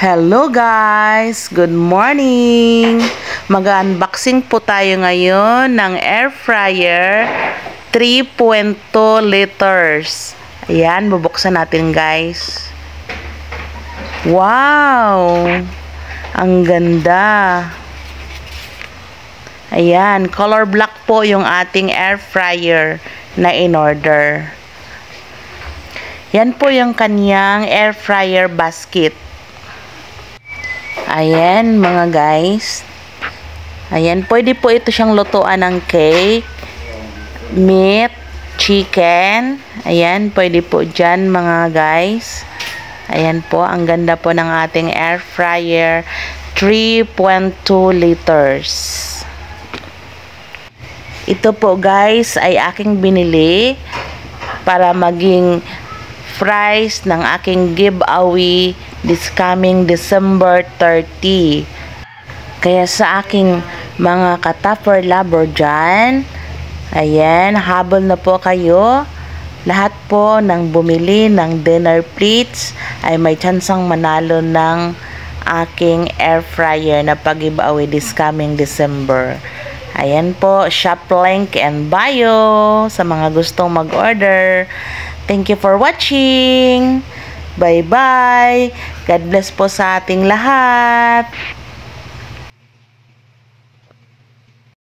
Hello guys! Good morning! Mag-unboxing po tayo ngayon ng air fryer 3.2 liters. Ayan, bubuksan natin guys. Wow! Ang ganda! Ayan, color black po yung ating air fryer na in-order. Yan po yung kanyang air fryer basket. Ayan mga guys. Ayan, pwede po ito siyang lutuan ng cake, meat, chicken. Ayan, pwede po dyan mga guys. Ayan po, ang ganda po ng ating air fryer 3.2 liters. Ito po guys ay aking binili para maging prize ng aking giveaway this coming December 30. Kaya sa aking mga ka-tupper lover dyan, ayan, habol na po kayo. Lahat po ng bumili ng dinner plates ay may tsansang manalo ng aking air fryer na pag-giveaway this coming December. Ayan po, shop link and bio sa mga gustong mag-order. Thank you for watching. Bye-bye. God bless po sa ating lahat.